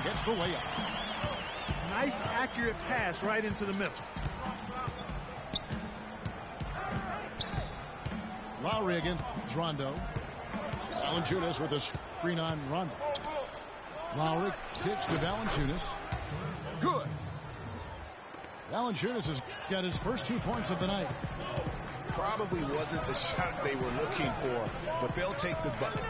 gets the layup. Nice, accurate pass right into the middle. Lowry against Rondo. Valanciunas with a screen on Rondo. Lowry kicks to Valanciunas. Good. Valanciunas has got his first 2 points of the night. Probably wasn't the shot they were looking for, but they'll take the bucket.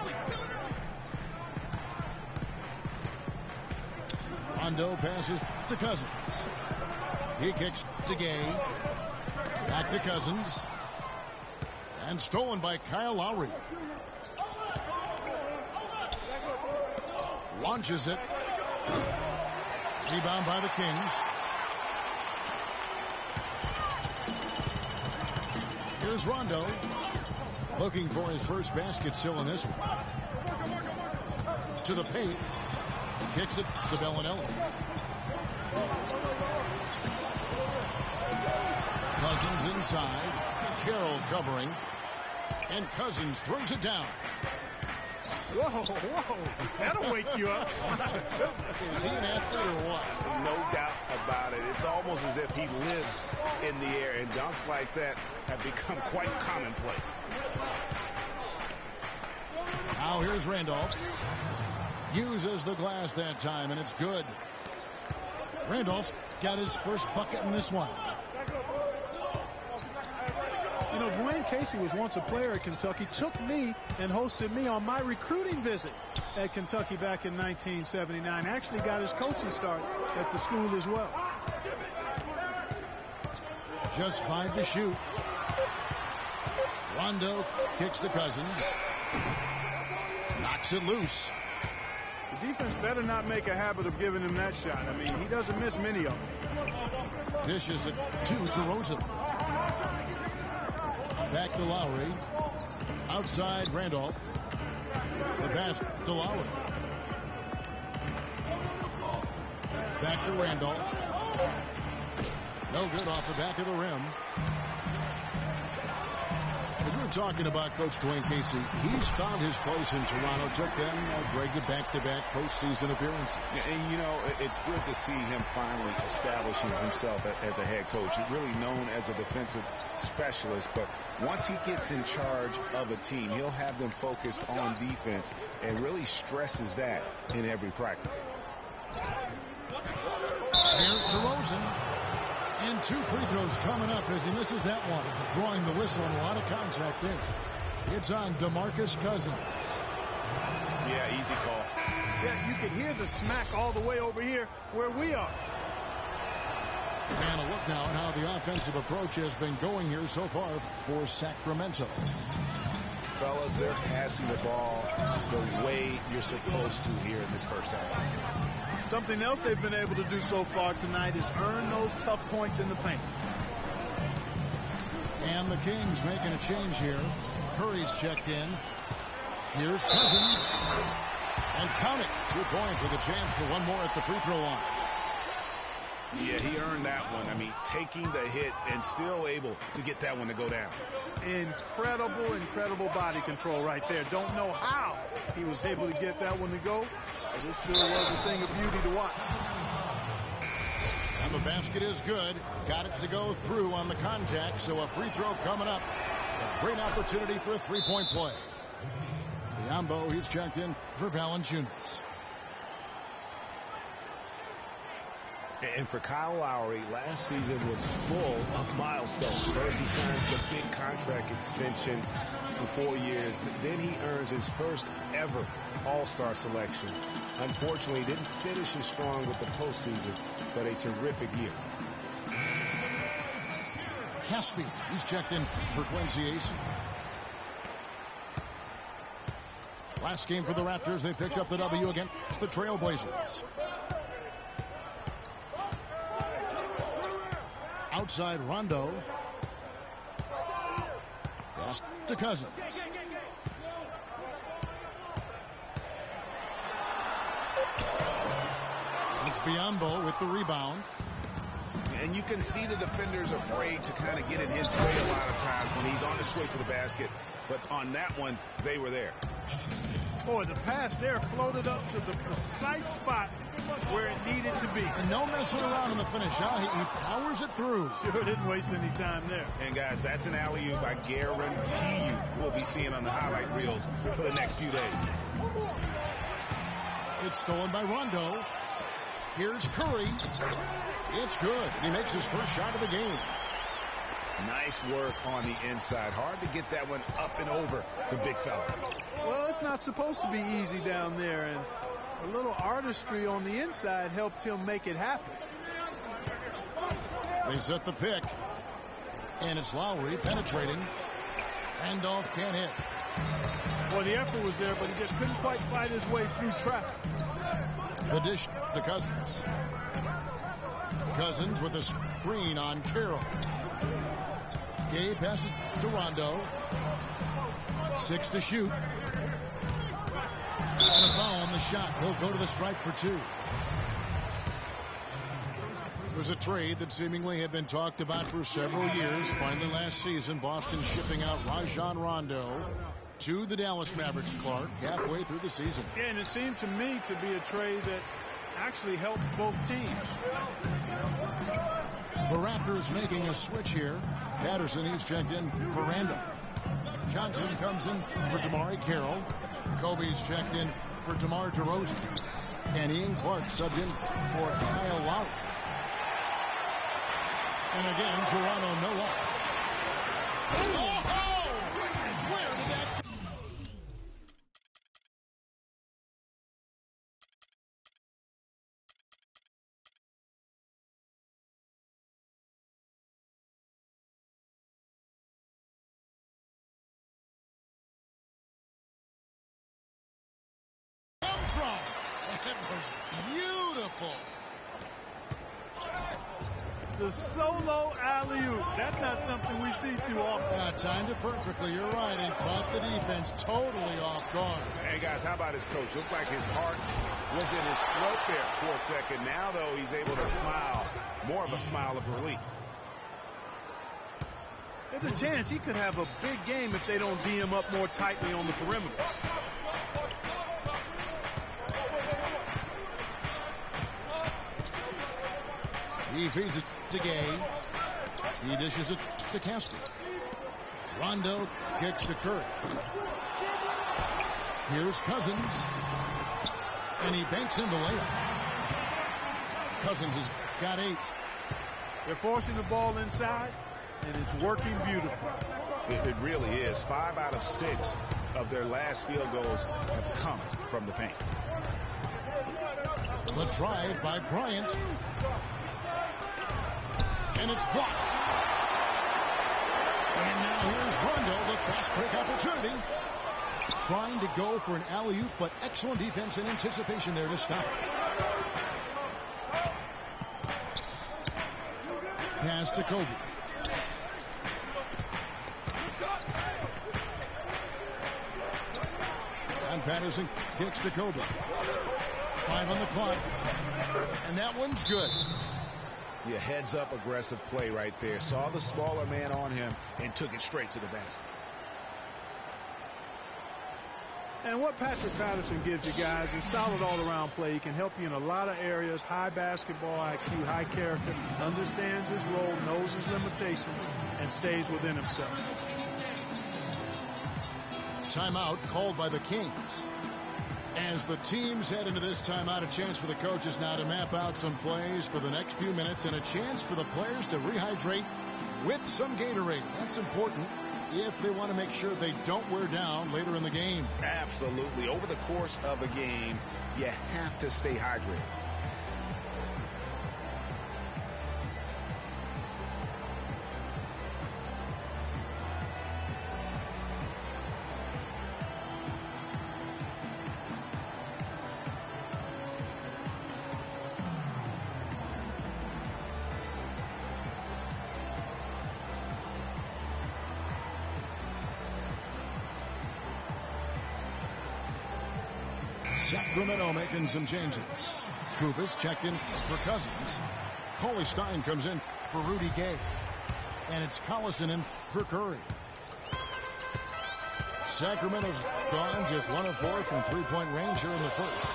Rondo passes to Cousins. He kicks to Gay. Back to Cousins. And stolen by Kyle Lowry. Launches it. Rebound by the Kings. Here's Rondo. Looking for his first basket still in this one. To the paint. Kicks it to Bellinelli. Cousins inside. Carroll covering. And Cousins throws it down. Whoa, whoa. That'll wake you up. Is he an athlete or what? No doubt about it. It's almost as if he lives in the air, and dunks like that have become quite commonplace. Now here's Randolph. Uses the glass that time, and it's good. Randolph's got his first bucket in this one. You know, Dwayne Casey was once a player at Kentucky, took me and hosted me on my recruiting visit at Kentucky back in 1979. Actually got his coaching start at the school as well. Just 5 to shoot. Rondo kicks to Cousins. Knocks it loose. The defense better not make a habit of giving him that shot. I mean, he doesn't miss many of them. Dishes it to Rosen. Back to Lowry. Outside Randolph. The pass to Lowry. Back to Randolph. No good off the back of the rim. As we were talking about Coach Dwayne Casey, he's found his place in Toronto. Took them, Greg, to back-to-back postseason appearances. And, you know, it's good to see him finally establishing himself as a head coach. He's really known as a defensive specialist, but once he gets in charge of a team, he'll have them focused on defense and really stresses that in every practice. Here's to Rosen. And 2 free throws coming up as he misses that one. Drawing the whistle and a lot of contact there. It's on DeMarcus Cousins. Yeah, easy call. Yeah, you can hear the smack all the way over here where we are. And a look now at how the offensive approach has been going here so far for Sacramento. Fellas, they're passing the ball the way you're supposed to here in this first half. Something else they've been able to do so far tonight is earn those tough points in the paint. And the Kings making a change here. Curry's checked in. Here's Cousins. And count it. 2 points with a chance for one more at the free throw line. Yeah, he earned that one. I mean, taking the hit and still able to get that one to go down. Incredible, incredible body control right there. Don't know how he was able to get that one to go. This sure was a thing of beauty to watch. And the basket is good. Got it to go through on the contact, so a free throw coming up. A great opportunity for a three-point play. Biombo, he's checked in for Valanciunas. And for Kyle Lowry, last season was full of milestones. First, he signs the big contract extension for 4 years. Then he earns his first ever All-Star selection. Unfortunately, didn't finish as strong with the postseason, but a terrific year. Caspi, he's checked in for Quincy Ace. Last game for the Raptors, they picked up the W against the Trailblazers. Outside Rondo. Pass to Cousins. It's Biombo with the rebound. And you can see the defenders afraid to kind of get in his way a lot of times when he's on his way to the basket. But on that one, they were there. Boy, the pass there floated up to the precise spot No messing around in the finish, huh? He powers it through. Sure didn't waste any time there. And, guys, that's an alley-oop I guarantee you we'll be seeing on the highlight reels for the next few days. It's stolen by Rondo. Here's Curry. It's good. He makes his first shot of the game. Nice work on the inside. Hard to get that one up and over the big fella. Well, it's not supposed to be easy down there, and a little artistry on the inside helped him make it happen. They set the pick, and it's Lowry penetrating. Randolph can't hit. Well, the effort was there, but he just couldn't quite fight his way through traffic. The dish to Cousins. Cousins with a screen on Carroll. Gay passes to Rondo. 6 to shoot. And a foul on the shot. He'll go to the stripe for 2. It was a trade that seemingly had been talked about for several years. Finally last season, Boston shipping out Rajon Rondo to the Dallas Mavericks, Clark, halfway through the season. Yeah, and it seemed to me to be a trade that actually helped both teams. The Raptors making a switch here. Patterson, he's checked in for Randall. Johnson comes in for DeMar Carroll. Kobe's checked in for DeMar DeRozan. And Ian Clark subbed in for Kyle Lowry. And again, Toronto no up. Oh! Where did that come from? That was beautiful. The solo alley-oop. That's not something we see too often. Timed it perfectly. You're right. And caught the defense totally off guard. Hey, guys, how about his coach? Looked like his heart was in his throat there for a second. Now, though, he's able to smile. More of a smile of relief. There's a chance he could have a big game if they don't D him up more tightly on the perimeter. He feeds it to Gay. He dishes it to Casper. Rondo kicks to Curry. Here's Cousins. And he banks in the layup. Cousins has got 8. They're forcing the ball inside, and it's working beautifully. It really is. 5 out of 6 of their last field goals have come from the paint. The drive by Bryant. And it's blocked. And now here's Rondo, the fast break opportunity. Trying to go for an alley-oop, but excellent defense and anticipation there to stop it. Pass to Kobe. And Patterson kicks to Kobe. 5 on the clock. And that one's good. Yeah, heads-up aggressive play right there. Saw the smaller man on him and took it straight to the basket. And what Patrick Patterson gives you guys is solid all-around play. He can help you in a lot of areas. High basketball IQ, high character, understands his role, knows his limitations, and stays within himself. Timeout called by the Kings. As the teams head into this timeout, a chance for the coaches now to map out some plays for the next few minutes and a chance for the players to rehydrate with some Gatorade. That's important if they want to make sure they don't wear down later in the game. Absolutely. Over the course of a game, you have to stay hydrated. Sacramento making some changes. Kubas checked in for Cousins. Cauley Stein comes in for Rudy Gay. And it's Collison in for Curry. Sacramento's gone just 1 of 4 from three-point range here in the first.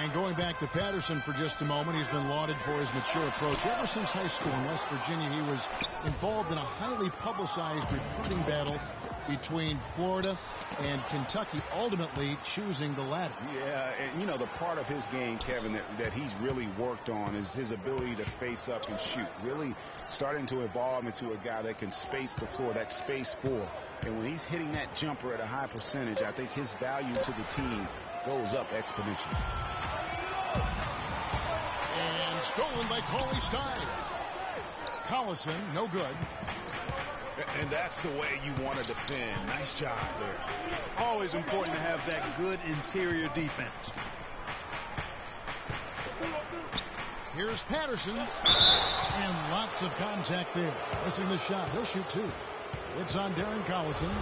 And going back to Patterson for just a moment, he's been lauded for his mature approach. Ever since high school in West Virginia, he was involved in a highly publicized recruiting battle between Florida and Kentucky, ultimately choosing the latter. Yeah, and you know, the part of his game, Kevin, that he's really worked on is his ability to face up and shoot. Really starting to evolve into a guy that can space the floor, that space four. And when he's hitting that jumper at a high percentage, I think his value to the team goes up exponentially. And stolen by Cauley Stein. Collison, no good. And that's the way you want to defend. Nice job there. Always important to have that good interior defense. Here's Patterson. And lots of contact there. Missing the shot. He'll shoot two. It's on Darren Collison.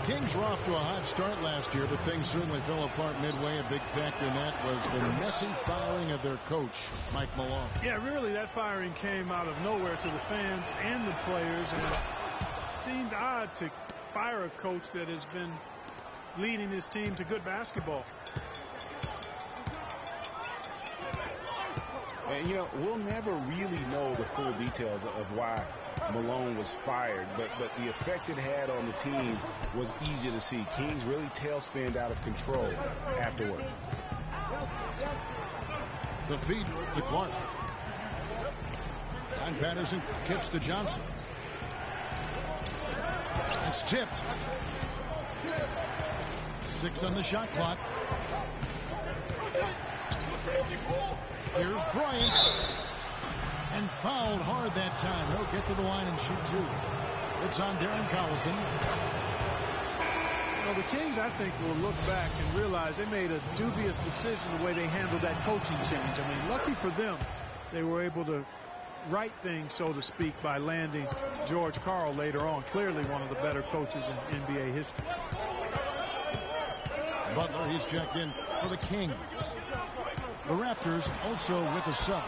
Kings were off to a hot start last year, but things certainly fell apart midway. A big factor in that was the messy firing of their coach, Mike Malone. Yeah, really, that firing came out of nowhere to the fans and the players, and it seemed odd to fire a coach that has been leading his team to good basketball. And, you know, we'll never really know the full details of why Malone was fired, but the effect it had on the team was easy to see. Kings really tailspinned out of control afterward. The feed to Clark. Don Patterson kicks to Johnson. It's tipped. 6 on the shot clock. Here's Bryant. And fouled hard that time. He'll get to the line and shoot two. It's on Darren Collison. Well, the Kings, I think, will look back and realize they made a dubious decision the way they handled that coaching change. I mean, lucky for them, they were able to right things, so to speak, by landing George Karl later on. Clearly one of the better coaches in NBA history. Butler, he's checked in for the Kings. The Raptors also with a sub.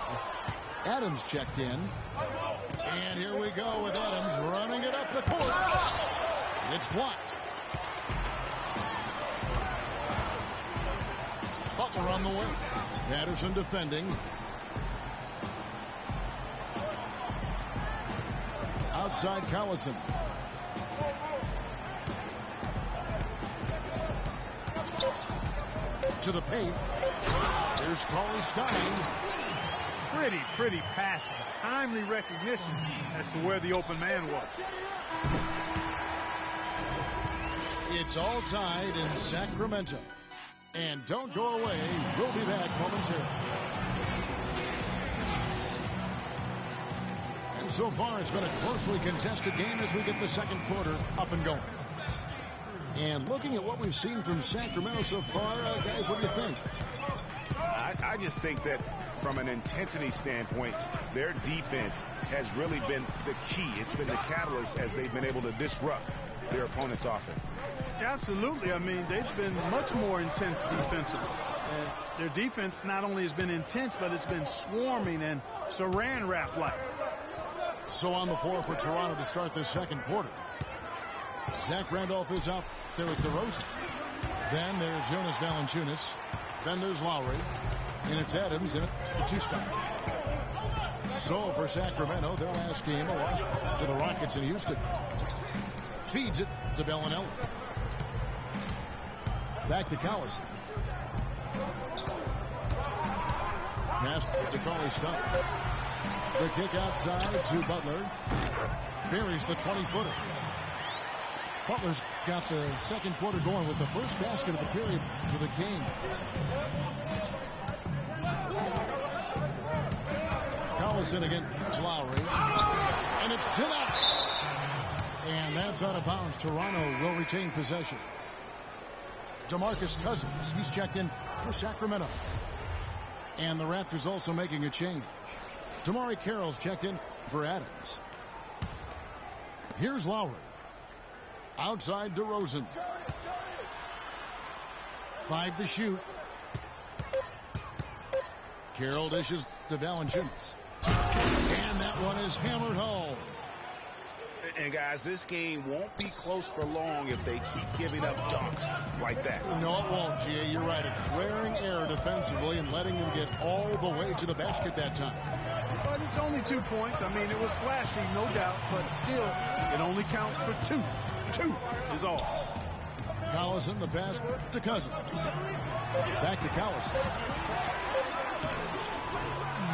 Adams checked in. And here we go with Adams running it up the court. It's blocked. Butler on the way. Patterson defending. Outside Collison. To the paint. Here's Cauley Stein. Pretty passing. Timely recognition as to where the open man was. It's all tied in Sacramento. And don't go away. We'll be back momentarily. And so far, it's been a closely contested game as we get the second quarter up and going. And looking at what we've seen from Sacramento so far, guys, what do you think? I just think that from an intensity standpoint, their defense has really been the key. It's been the catalyst as they've been able to disrupt their opponent's offense. Absolutely. I mean, they've been much more intense defensively. And their defense not only has been intense, but it's been swarming and saran wrap like. So on the floor for Toronto to start this second quarter. Zach Randolph is out there with DeRozan. Then there's Jonas Valanciunas. Then there's Lowry. And it's Adams in the two-spot. So for Sacramento, their last game, a loss to the Rockets in Houston. Feeds it to Bellinelli. Back to Collison. Pass to Cauley Stein. The kick outside to Butler. Buries the 20-footer. Butler's got the second quarter going with the first basket of the period for the Kings. Collison against Lowry. And it's denied. And that's out of bounds. Toronto will retain possession. DeMarcus Cousins, he's checked in for Sacramento. And the Raptors also making a change. Damari Carroll's checked in for Adams. Here's Lowry. Outside DeRozan. 5 to shoot. Carroll dishes to Valanciunas. And that one is hammered home. And guys, this game won't be close for long if they keep giving up dunks like that. No, it won't, G.A. You're right. A glaring error defensively and letting them get all the way to the basket that time. But it's only 2 points. I mean, it was flashy, no doubt, but still, it only counts for 2. 2 is all. Collison, the pass to Cousins. Back to Collison.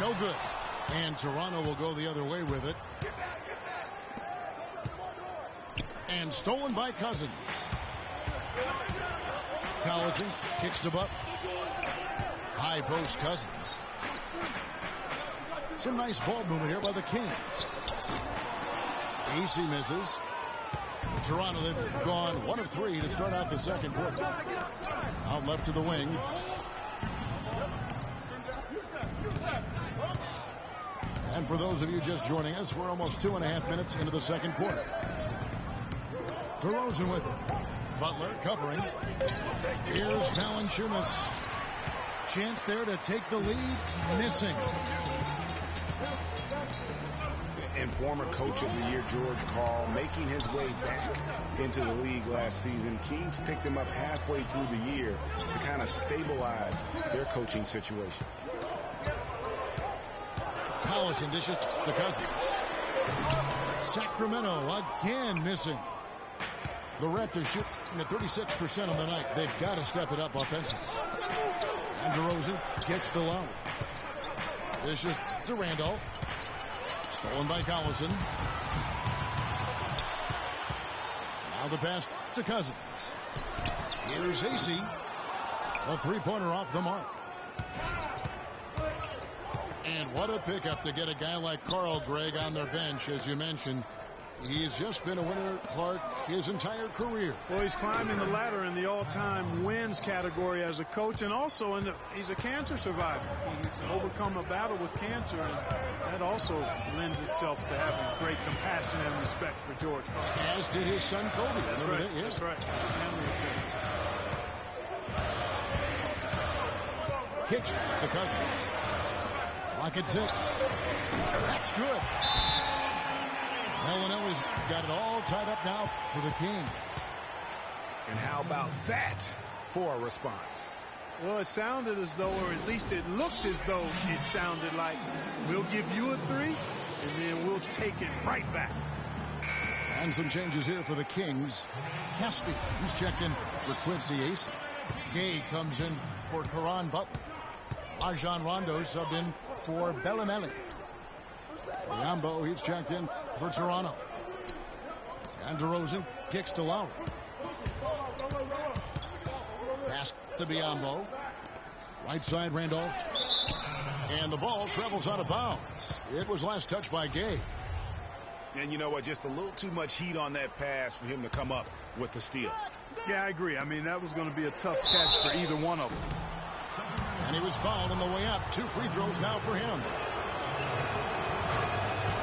No good. And Toronto will go the other way with it. And stolen by Cousins. Collison kicks to Butler. High post Cousins. Some nice ball movement here by the Kings. AC misses. Toronto, they've gone 1 of 3 to start out the second quarter. Out left to the wing. And for those of you just joining us, we're almost 2.5 minutes into the second quarter. DeRozan with it. Butler covering. Here's Valanciunas. Chance there to take the lead. Missing. And former coach of the year, George Karl, making his way back into the league last season. Kings picked him up halfway through the year to kind of stabilize their coaching situation. Collison dishes to Cousins. Sacramento again missing. The Raptors shooting at 36% on the night. They've got to step it up offensively. And DeRozan gets the low. Dishes to Randolph. Stolen by Collison. Now the pass to Cousins. Here's AC. A three-pointer off the mark. And what a pickup to get a guy like Carl, Greg, on their bench, as you mentioned. He's just been a winner, Clark, his entire career. Well, he's climbing the ladder in the all-time wins category as a coach, and also he's a cancer survivor. He's overcome a battle with cancer, and that also lends itself to having great compassion and respect for George Karl. As did his son Kobe. That's right. Yeah. That's right. Kicks to Cousins. Clock at 6. That's good. Illinois got it all tied up now for the Kings. And how about that for a response? Well, it sounded as though, or at least it looked as though it sounded like, we'll give you a 3, and then we'll take it right back. And some changes here for the Kings. Caspi, he's checked in for Quincy Ace. Gay comes in for Caron Butler. Rajon Rondo subbed in for Bellinelli. Yambo, he's checked in for Toronto. And DeRozan kicks to Lowry. Pass to Biyombo. Right side, Randolph. And the ball travels out of bounds. It was last touched by Gay. And you know what? Just a little too much heat on that pass for him to come up with the steal. Yeah, I agree. I mean, that was going to be a tough catch for either one of them. And he was fouled on the way up. 2 free throws now for him.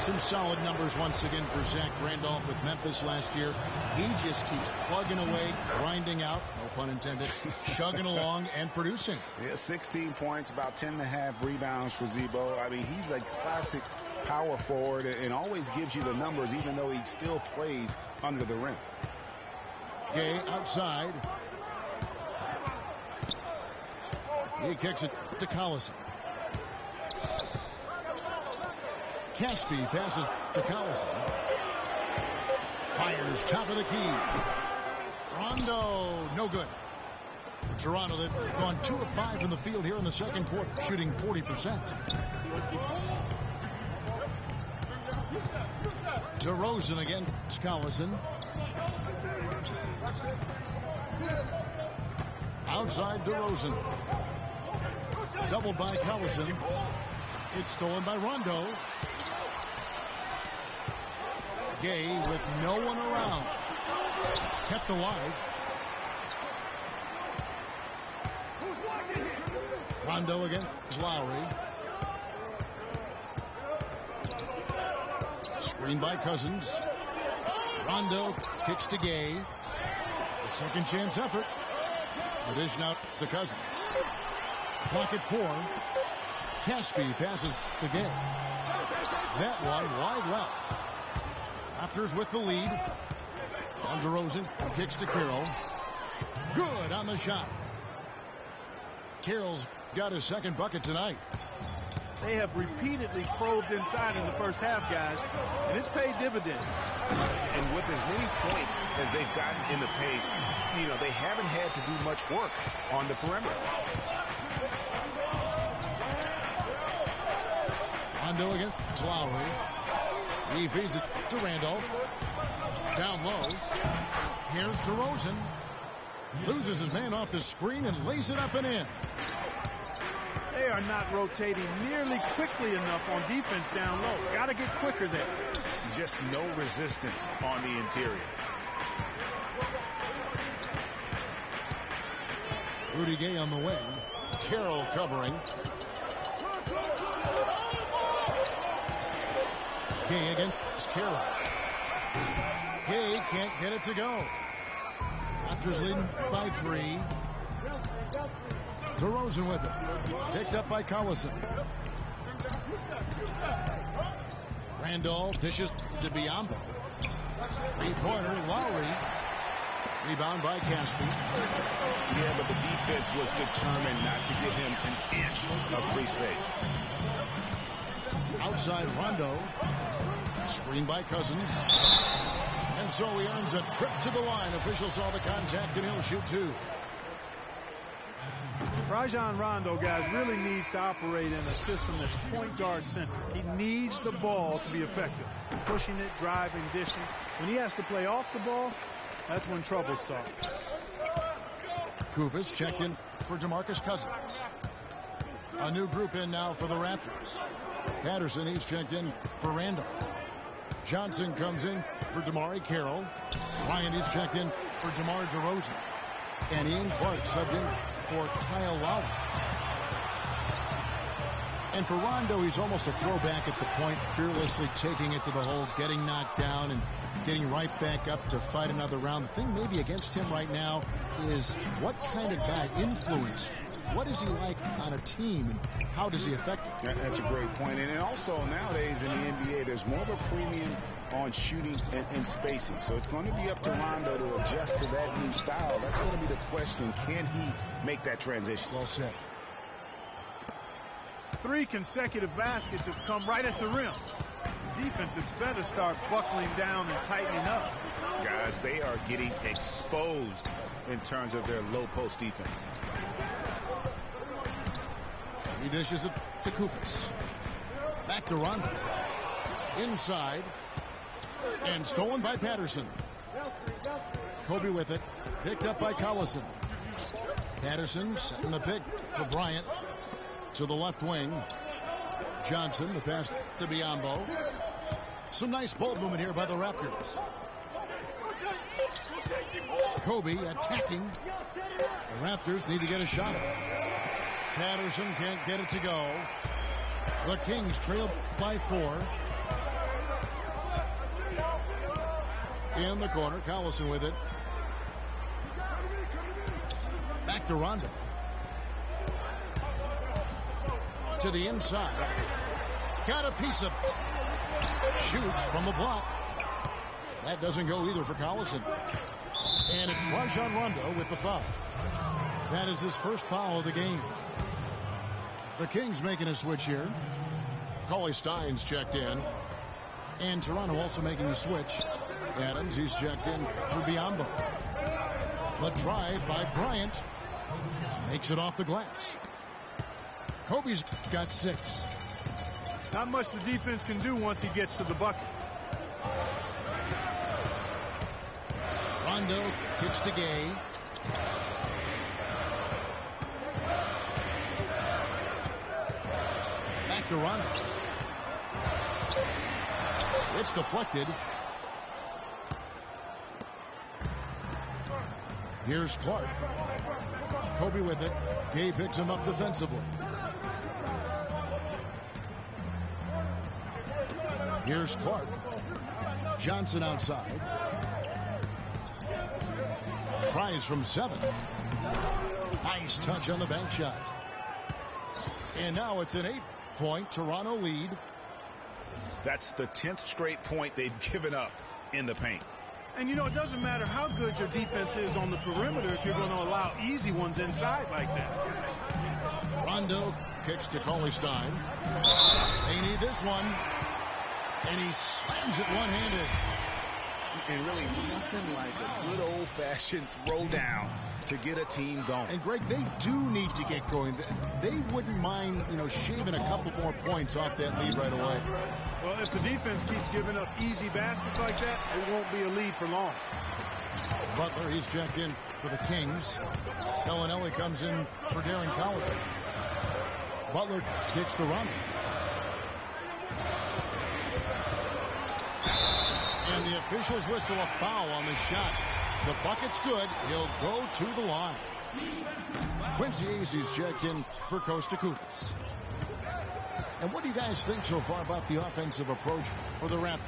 Some solid numbers once again for Zach Randolph with Memphis last year. He just keeps plugging away, grinding out, no pun intended, chugging along and producing. Yeah, 16 points, about 10.5 rebounds for Zebo. I mean, he's a classic power forward and always gives you the numbers, even though he still plays under the rim. Gay outside. He kicks it to Collison. Caspi passes to Collison. Fires top of the key. Rondo, no good. Toronto, they've gone 2 of 5 in the field here in the second quarter, shooting 40%. DeRozan against Collison. Outside DeRozan. Doubled by Collison. It's stolen by Rondo. Gay with no one around. Kept alive. Rondo against Lowry. Screen by Cousins. Rondo kicks to Gay. A second chance effort. The dish out to Cousins. Clock at 4. Caspi passes to Gay. That one wide left. Raptors with the lead. On DeRozan, kicks to Carroll. Good on the shot. Carroll's got his second bucket tonight. They have repeatedly probed inside in the first half, guys, and it's paid dividends. And with as many points as they've gotten in the paint, you know, they haven't had to do much work on the perimeter. Rondo against Lowry. He feeds it to Randolph. Down low. Here's DeRozan. Loses his man off the screen and lays it up and in. They are not rotating nearly quickly enough on defense down low. Got to get quicker there. Just no resistance on the interior. Rudy Gay on the wing. Carroll covering. Gay against Carroll. Gay can't get it to go. Raptors leading by 3. DeRozan with it. Picked up by Collison. Randolph dishes to Biyombo. 3-pointer, Lowry. Rebound by Caspi. Yeah, but the defense was determined not to give him an inch of free space. Outside Rondo. Screen by Cousins. And so he earns a trip to the line. Officials saw the contact and he'll shoot 2. Rajon Rondo, guys, really needs to operate in a system that's point guard centric. He needs the ball to be effective. Pushing it, driving, dishing. When he has to play off the ball, that's when trouble starts. Kufis checked in for DeMarcus Cousins. A new group in now for the Raptors. Patterson, he's checked in for Randolph. Johnson comes in for DeMar Carroll. Bryant, he's checked in for DeMar DeRozan. And Ian Clark subbed in for Kyle Lowry. And for Rondo, he's almost a throwback at the point, fearlessly taking it to the hole, getting knocked down, and getting right back up to fight another round. The thing maybe against him right now is what kind of guy influence. What is he like on a team, and how does he affect it? That's a great point. And also nowadays in the NBA, there's more of a premium on shooting and spacing. So it's going to be up to Rondo to adjust to that new style. That's going to be the question. Can he make that transition? Well said. 3 consecutive baskets have come right at the rim. Defense had better start buckling down and tightening up. Guys, they are getting exposed in terms of their low post defense. He dishes it to Kufis. Back to Rondo. Inside. And stolen by Patterson. Kobe with it. Picked up by Collison. Patterson setting the pick for Bryant. To the left wing. Johnson, the pass to Biyombo. Some nice ball movement here by the Raptors. Kobe attacking. The Raptors need to get a shot. Patterson can't get it to go. The Kings trail by 4. In the corner, Collison with it. Back to Rondo. To the inside. Got a piece of it. Shoots from the block. That doesn't go either for Collison. And it's Rajon Rondo with the foul. That is his first foul of the game. The Kings making a switch here. Cauley Stein's checked in. And Toronto also making a switch. Adams, he's checked in for Biyombo. The drive by Bryant. Makes it off the glass. Kobe's got 6. Not much the defense can do once he gets to the bucket. Rondo kicks to Gay. Back to Rondo. It's deflected. Here's Clark. Kobe with it. Gay picks him up defensively. Here's Clark. Johnson outside. Tries from 7. Nice touch on the bank shot. And now it's an 8-point Toronto lead. That's the 10th straight point they've given up in the paint. And, you know, it doesn't matter how good your defense is on the perimeter if you're going to allow easy ones inside like that. Rondo kicks to Stein. They need this one. And he slams it one-handed. And really nothing like a good old-fashioned throwdown to get a team going. And, Greg, they do need to get going. They wouldn't mind, you know, shaving a couple more points off that lead right away. Well, if the defense keeps giving up easy baskets like that, it won't be a lead for long. Butler, he's checked in for the Kings. Bellinelli comes in for Darren Collison. Butler kicks to Rondo. And the officials whistle a foul on the shot. The bucket's good. He'll go to the line. Quincy Azee's checked in for Kosta Koukas. And what do you guys think so far about the offensive approach for the Raptors?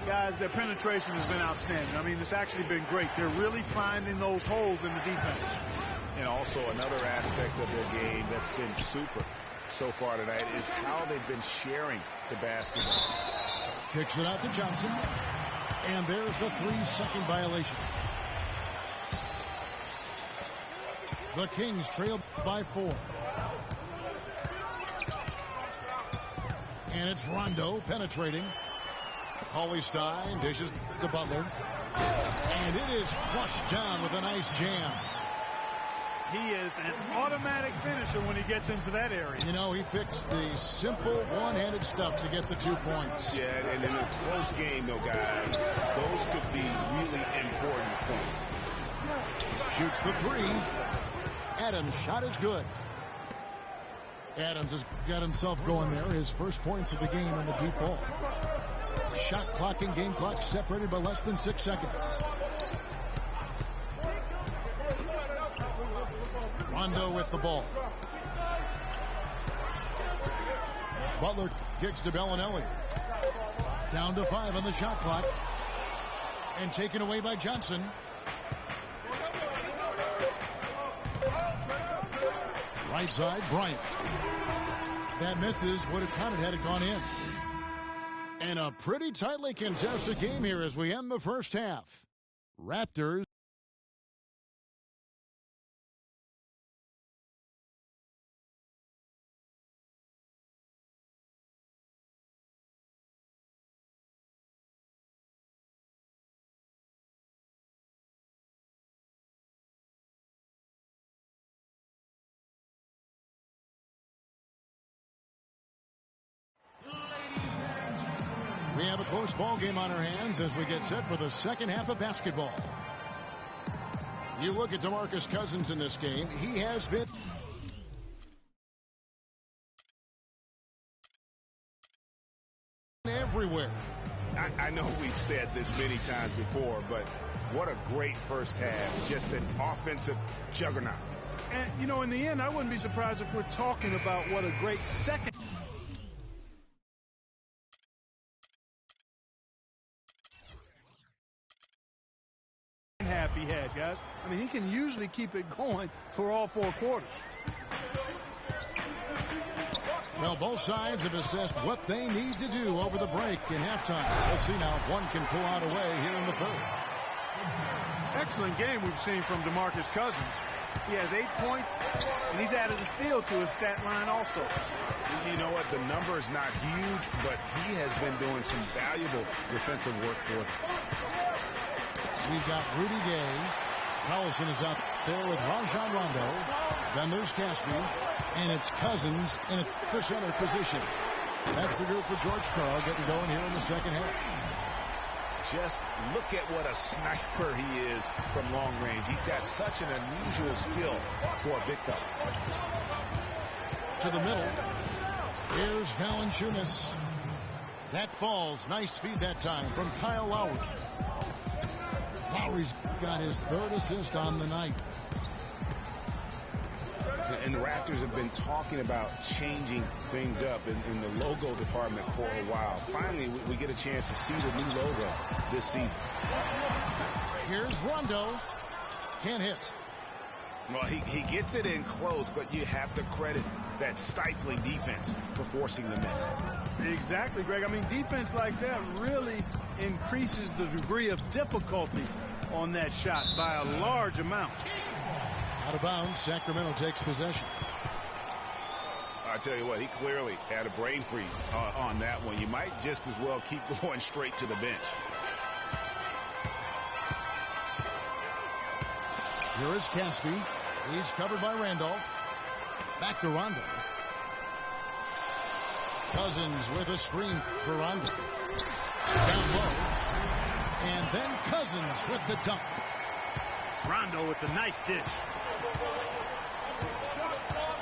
Guys, their penetration has been outstanding. I mean, it's actually been great. They're really finding those holes in the defense. And also another aspect of their game that's been super so far tonight is how they've been sharing the basketball. Kicks it out to Johnson. And there's the 3-second violation. The Kings trail by 4. And it's Rondo penetrating. Stein dishes to Butler. And it is flushed down with a nice jam. He is an automatic finisher when he gets into that area. You know, he picks the simple one-handed stuff to get the 2 points. Yeah, and in a close game, though, guys, those could be really important points. Shoots the 3. Adams' shot is good. Adams has got himself going there. His first points of the game in the deep ball. Shot clock and game clock separated by less than 6 seconds. Rondo with the ball. Butler kicks to Bellinelli. Down to 5 on the shot clock. And taken away by Johnson. Right side, Bryant. That misses. Would have counted had it gone in. And a pretty tightly contested game here as we end the first half. Raptors. We have a close ball game on our hands as we get set for the second half of basketball. You look at DeMarcus Cousins in this game. He has been everywhere. I know we've said this many times before, but what a great first half. Just an offensive juggernaut. And, you know, in the end, I wouldn't be surprised if we're talking about what a great second half he had, guys. I mean, he can usually keep it going for all 4 quarters. Well, both sides have assessed what they need to do over the break in halftime. We'll see now if one can pull out away here in the third. Excellent game we've seen from DeMarcus Cousins. He has 8 points, and he's added a steal to his stat line also. You know what? The number is not huge, but he has been doing some valuable defensive work for them. We've got Rudy Gay. Collison is out there with Rajon Rondo. Then there's Caspi. And it's Cousins in the center position. That's the group for George Karl getting going here in the second half. Just look at what a sniper he is from long range. He's got such an unusual skill for a big fella. To the middle. Here's Valanciunas. That falls. Nice feed that time from Kyle Lowry. Lowry's got his 3rd assist on the night. And the Raptors have been talking about changing things up in the logo department for a while. Finally, we get a chance to see the new logo this season. Here's Rondo. Can't hit. Well, he gets it in close, but you have to credit that stifling defense for forcing the miss. Exactly, Greg. I mean, defense like that really increases the degree of difficulty on that shot by a large amount. Out of bounds, Sacramento takes possession. I tell you what, he clearly had a brain freeze on that one. You might just as well keep going straight to the bench. Here is Caspi. He's covered by Randolph. Back to Rondo. Cousins with a screen for Rondo. Down low. And then Cousins with the dunk. Rondo with the nice dish.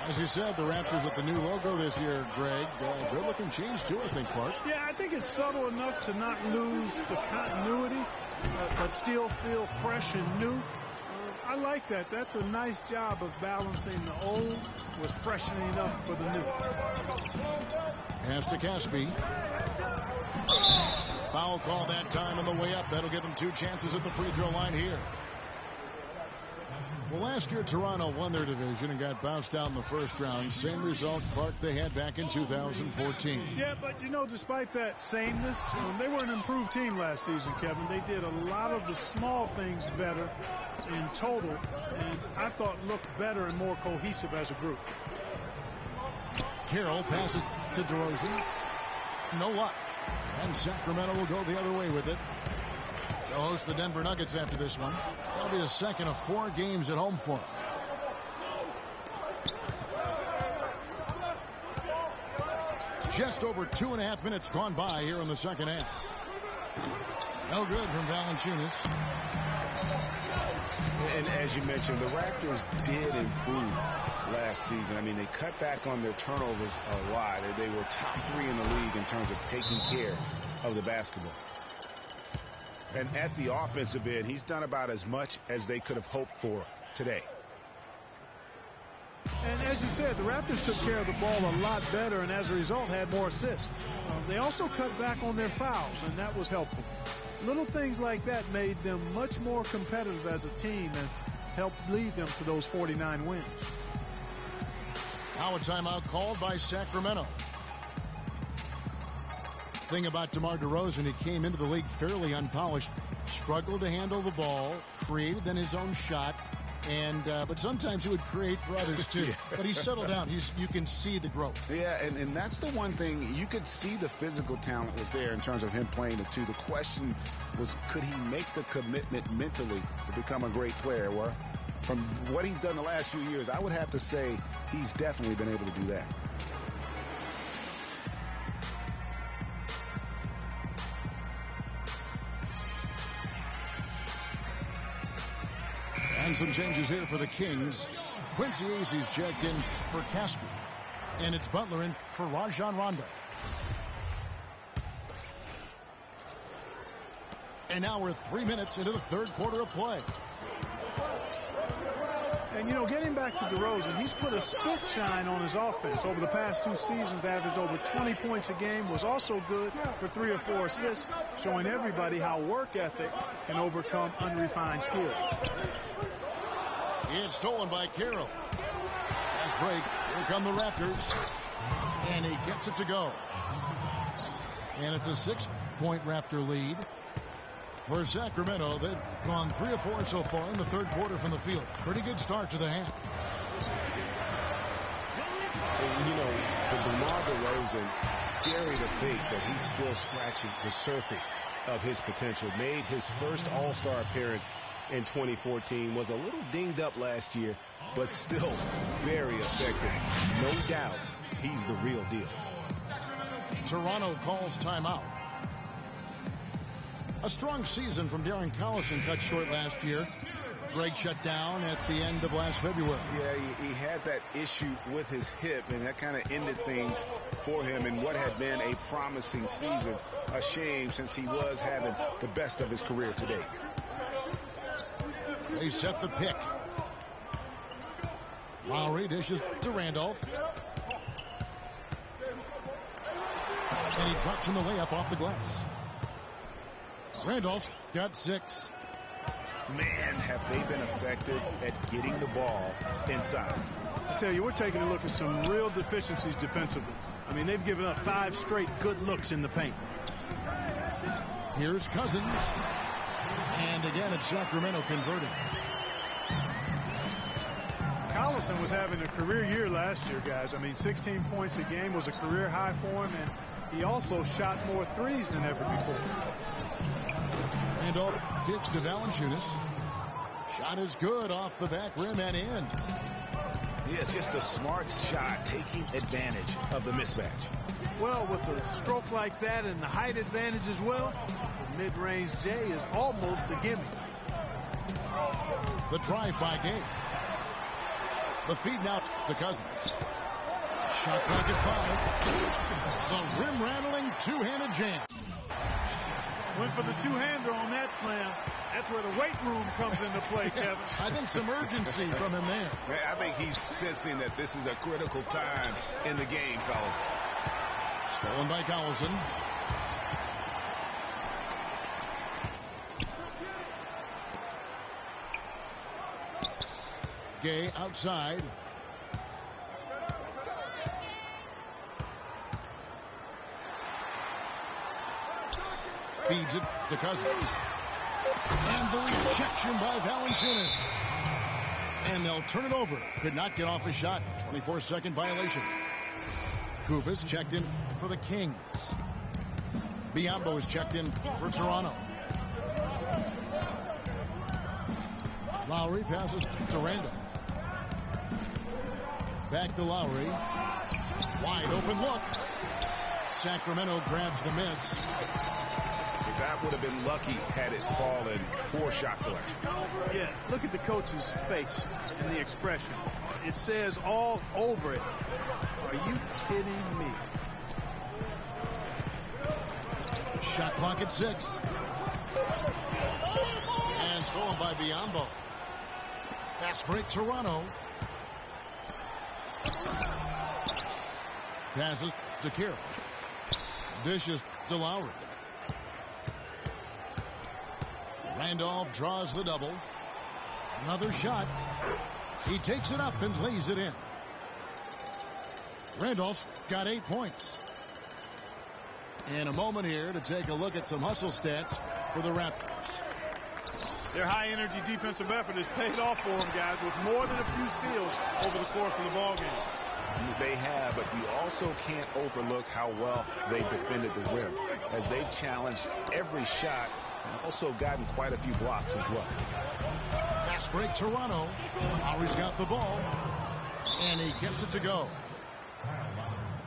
As you said, the Raptors with the new logo this year, Greg. Good-looking change, too, I think, Clark. Yeah, I think it's subtle enough to not lose the continuity, but still feel fresh and new. I like that. That's a nice job of balancing the old with freshening up for the new. Pass to Caspi. Foul call that time on the way up. That'll give them 2 chances at the free throw line here. Well, last year Toronto won their division and got bounced out in the first round. Same result, Clark, they had back in 2014. Yeah, but, you know, despite that sameness, they were an improved team last season, Kevin. They did a lot of the small things better in total, and I thought looked better and more cohesive as a group. Carroll passes to DeRozan. No luck. And Sacramento will go the other way with it. They'll host the Denver Nuggets after this one. That'll be the second of 4 games at home for them. Just over 2.5 minutes gone by here in the second half. No good from Valanciunas. And as you mentioned, the Raptors did improve last season. I mean, they cut back on their turnovers a lot. They were top 3 in the league in terms of taking care of the basketball. And at the offensive end, he's done about as much as they could have hoped for today. And as you said, the Raptors took care of the ball a lot better and as a result had more assists. They also cut back on their fouls, and that was helpful. Little things like that made them much more competitive as a team and helped lead them to those 49 wins. Now a timeout called by Sacramento. Thing about DeMar DeRozan, he came into the league fairly unpolished, struggled to handle the ball, created then his own shot, and but sometimes he would create for others too. Yeah. But he settled down. You can see the growth. Yeah, and that's the one thing. You could see the physical talent was there in terms of him playing the 2. The question was, could he make the commitment mentally to become a great player? Well, from what he's done the last few years, I would have to say he's definitely been able to do that. And some changes here for the Kings. Quincy Azy's checked in for Caspi. And it's Butler in for Rajon Rondo. And now we're 3 minutes into the third quarter of play. And, you know, getting back to DeRozan, he's put a spit shine on his offense. Over the past 2 seasons, averaged over 20 points a game, was also good for 3 or 4 assists, showing everybody how work ethic can overcome unrefined skills. It's stolen by Carroll. Fast break. Here come the Raptors. And he gets it to go. And it's a 6-point Raptor lead for Sacramento. They've gone 3 or 4 so far in the third quarter from the field. Pretty good start to the half. And, you know, for DeMar DeRozan, scary to think that he's still scratching the surface of his potential. Made his first All-Star appearance in 2014, was a little dinged up last year, but still very effective. No doubt he's the real deal. Toronto calls timeout. A strong season from Darren Collison cut short last year. Greg shut down at the end of last February. Yeah, he had that issue with his hip, and that kind of ended things for him in what had been a promising season. A shame, since he was having the best of his career today. They set the pick. Lowry dishes to Randolph. And he drops in the layup off the glass. Randolph's got 6. Man, have they been effective at getting the ball inside. I tell you, we're taking a look at some real deficiencies defensively. I mean, they've given up 5 straight good looks in the paint. Here's Cousins. And again, it's Sacramento converting. Collison was having a career year last year, guys. I mean, 16 points a game was a career high for him, and he also shot more threes than ever before. Randolph kicks to Valanciunas. Shot is good off the back rim and in. Yeah, it's just a smart shot, taking advantage of the mismatch. Well, with a stroke like that and the height advantage as well, the mid-range J is almost a gimme. The drive by Gay. The feed now to Cousins. Shot clock at 5. The rim-rattling two-handed jam. Went for the two-hander on that slam. That's where the weight room comes into play, Kevin. I think some urgency from him there. I think he's sensing that this is a critical time in the game, fellas. Stolen by Collison. Gay outside. Feeds it to Cousins. And the rejection by Valanciunas. And they'll turn it over. Could not get off a shot. 24-second violation. Kubas checked in for the Kings. Biyombo is checked in for Toronto. Lowry passes to Randall. Back to Lowry. Wide open look. Sacramento grabs the miss. That would have been lucky had it fallen. Poor shot selection. Yeah, look at the coach's face and the expression. It says all over it. Are you kidding me? Shot clock at 6. And stolen by Biyombo. Fast break Toronto. Passes to Kira. Dishes to Lowry. Randolph draws the double. Another shot. He takes it up and lays it in. Randolph's got 8 points. In a moment here to take a look at some hustle stats for the Raptors. Their high-energy defensive effort has paid off for them, guys, with more than a few steals over the course of the ballgame. They have, but you also can't overlook how well they defended the rim, as they've challenged every shot and also gotten quite a few blocks as well. Fast break Toronto. Lowry's got the ball, and he gets it to go.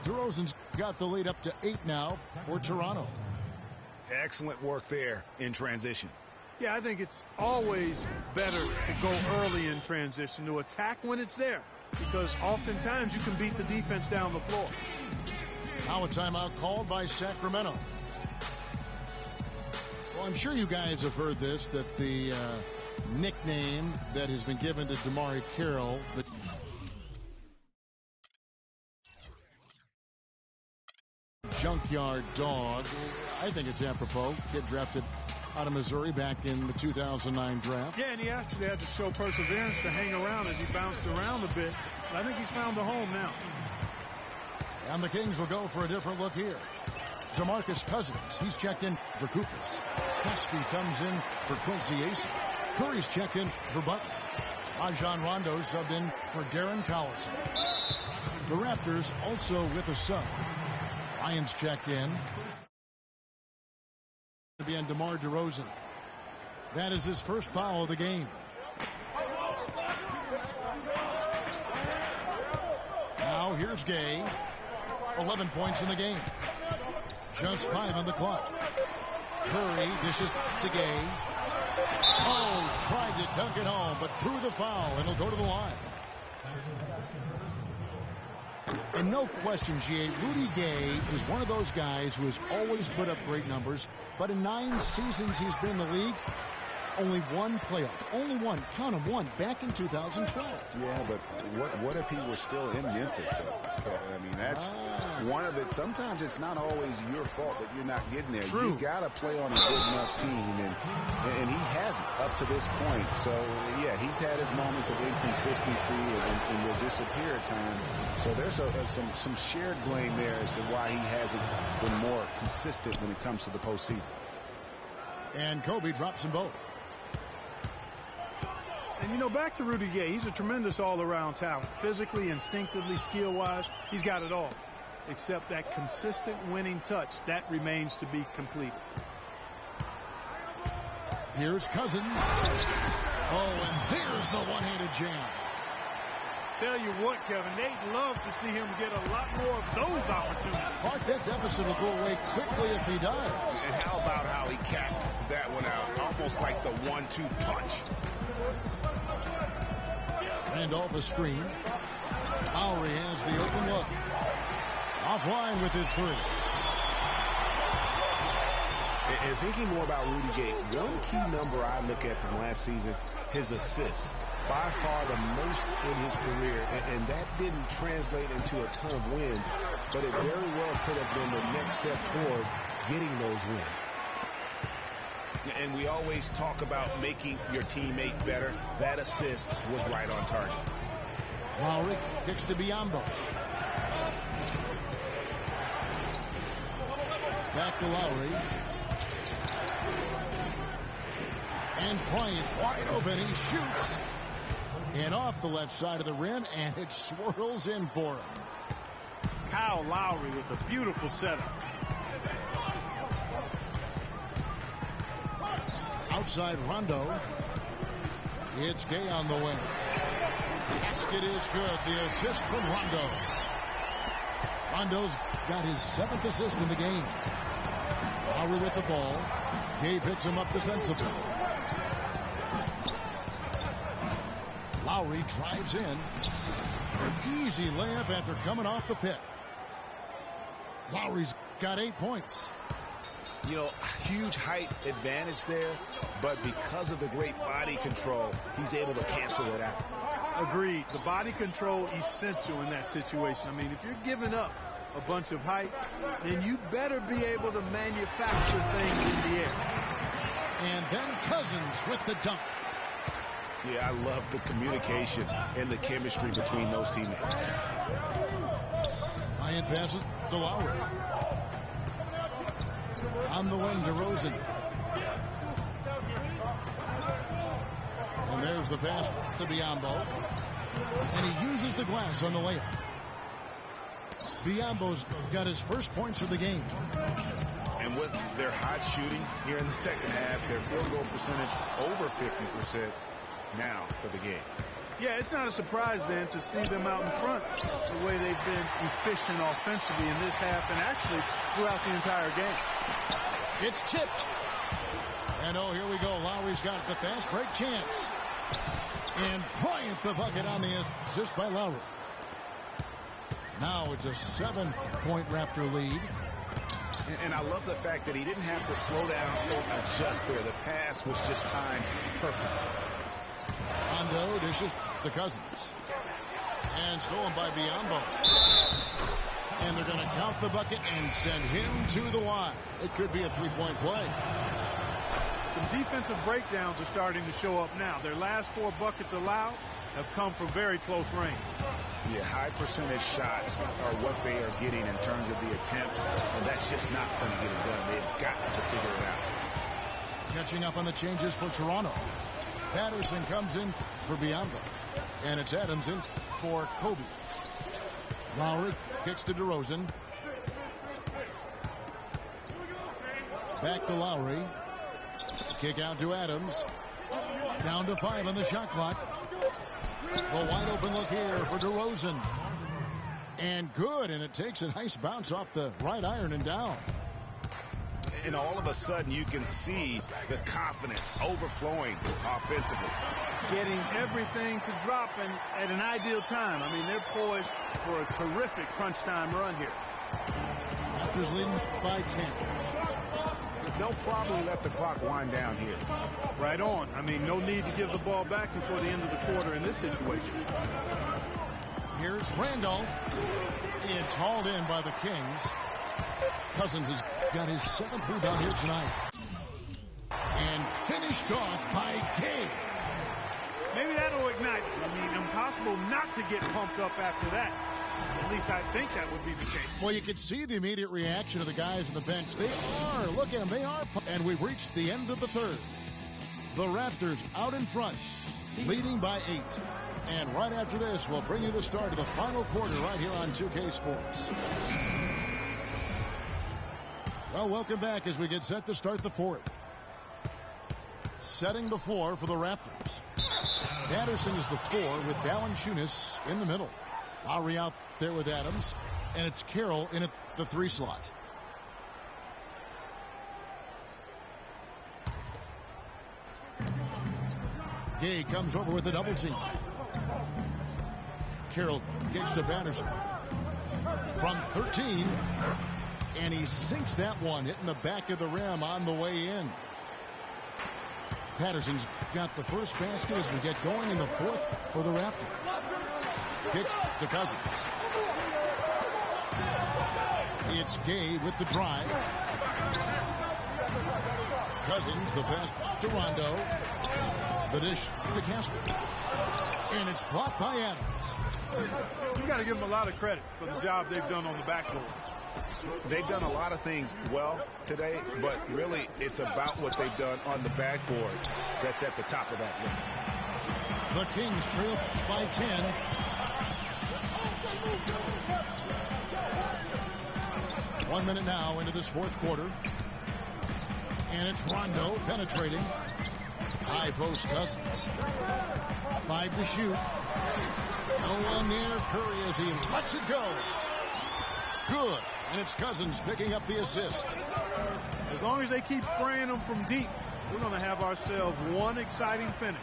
DeRozan's got the lead up to 8 now for Toronto. Excellent work there in transition. Yeah, I think it's always better to go early in transition, to attack when it's there, because oftentimes you can beat the defense down the floor. Now a timeout called by Sacramento. Well, I'm sure you guys have heard this, that the nickname that has been given to DeMar Carroll, the junkyard dog, I think it's apropos. Kid drafted out of Missouri back in the 2009 draft. Yeah, and he actually had to show perseverance to hang around as he bounced around a bit. But I think he's found a home now. And the Kings will go for a different look here. DeMarcus Cousins, he's checked in for Kupas. Heskey comes in for Quincy Ace. Curry's checked in for Butler. Rajon Rondo subbed in for Darren Collison. The Raptors also with a sub. Lyons checked in to be on DeMar DeRozan. That is his first foul of the game. Now here's Gay. 11 points in the game. Just 5 on the clock. Curry dishes to Gay. Oh, tried to dunk it home, but drew the foul, and he'll go to the line. And no question, G.A., Rudy Gay is one of those guys who has always put up great numbers, but in 9 seasons he's been in the league, Only one playoff. Only one. Count them, one. Back in 2012. Yeah, but what if he were still in Memphis, though? I mean, that's one of it. Sometimes it's not always your fault that you're not getting there. True. You got to play on a good enough team, and he hasn't up to this point. So, yeah, he's had his moments of inconsistency and will disappear at times. So there's some shared blame there as to why he hasn't been more consistent when it comes to the postseason. And Kobe drops them both. And, you know, back to Rudy Gay, he's a tremendous all-around talent. Physically, instinctively, skill-wise, he's got it all. Except that consistent winning touch, that remains to be completed. Here's Cousins. Oh, and there's the one-handed jam. Tell you what, Kevin, they'd love to see him get a lot more of those opportunities. Clark, that deficit will go away quickly if he does. And how about how he capped that one out? Almost like the 1-2 punch. And off a screen. Lowry has the open look. Offline with his three. And thinking more about Rudy Gay, one key number I look at from last season, his assists. By far the most in his career, and that didn't translate into a ton of wins, but it very well could have been the next step forward, getting those wins. And we always talk about making your teammate better. That assist was right on target. Lowry kicks to Biyombo. Back to Lowry. And Bryant wide open. He shoots. And off the left side of the rim, and it swirls in for him. Kyle Lowry with a beautiful setup. Outside Rondo. It's Gay on the wing. Basket is good. The assist from Rondo. Rondo's got his 7th assist in the game. Lowry with the ball. Gay picks him up defensively. Lowry drives in. An easy layup after coming off the pick. Lowry's got 8 points. You know, huge height advantage there, but because of the great body control, he's able to cancel it out. Agreed. The body control essential in that situation. I mean, if you're giving up a bunch of height, then you better be able to manufacture things in the air. And then Cousins with the dunk. Yeah, I love the communication and the chemistry between those teammates. Bryant passes to Lowry. On the wing, DeRozan. And there's the pass to Biyombo. And he uses the glass on the layup. Biyombo's got his first points of the game. And with their hot shooting here in the second half, their field goal percentage over 50% now for the game. Yeah, it's not a surprise then to see them out in front the way they've been efficient offensively in this half and actually throughout the entire game. It's tipped. And oh, here we go. Lowry's got the fast break chance. And Bryant the bucket on the assist by Lowry. Now it's a 7-point Raptor lead. And I love the fact that he didn't have to slow down or adjust there. The pass was just timed perfectly. Rondo dishes to Cousins. And stolen by Biyombo. And they're going to count the bucket and send him to the line. It could be a 3-point play. Some defensive breakdowns are starting to show up now. Their last 4 buckets allowed have come from very close range. Yeah, high percentage shots are what they are getting in terms of the attempts, and that's just not going to get it done. They've got to figure it out. Catching up on the changes for Toronto. Patterson comes in for Biyombo, and it's Adams in for Kobe. Lowry kicks to DeRozan. Back to Lowry. Kick out to Adams. Down to 5 on the shot clock. A wide open look here for DeRozan. And good, and it takes a nice bounce off the right iron and down. And all of a sudden you can see the confidence overflowing offensively. Getting everything to drop at an ideal time. I mean, they're poised for a terrific crunch time run here. Raptors leading by 10. they'll probably let the clock wind down here. Right on. I mean, no need to give the ball back before the end of the quarter in this situation. Here's Randolph. It's hauled in by the Kings. Cousins has got his 7th rebound here tonight. And finished off by Gay. Maybe that'll ignite. I mean, impossible not to get pumped up after that. At least I think that would be the case. Well, you can see the immediate reaction of the guys on the bench. They are. Look at them. They are. And we've reached the end of the third. The Raptors out in front, leading by 8. And right after this, we'll bring you the start of the final quarter right here on 2K Sports. Well, welcome back as we get set to start the fourth. Setting the floor for the Raptors. Patterson is the 4 with Jabsioust in the middle. Lowry out there with Adams. And it's Carroll in at the 3 slot. Gay comes over with a double team. Carroll kicks to Patterson. From 13. And he sinks that one, hitting the back of the rim on the way in. Patterson's got the first basket as we get going in the fourth for the Raptors. Kicks to Cousins. It's Gay with the drive. Cousins, the pass to Rondo. The dish to Casper. And it's blocked by Adams. You got to give them a lot of credit for the job they've done on the backboard. They've done a lot of things well today, but really it's about what they've done on the backboard that's at the top of that list. The Kings trail by 10. One minute now into this fourth quarter. And it's Rondo penetrating. High post Cousins. 5 to shoot. No one near Curry as he lets it go. Good. And it's Cousins picking up the assist. As long as they keep spraying them from deep, we're going to have ourselves one exciting finish.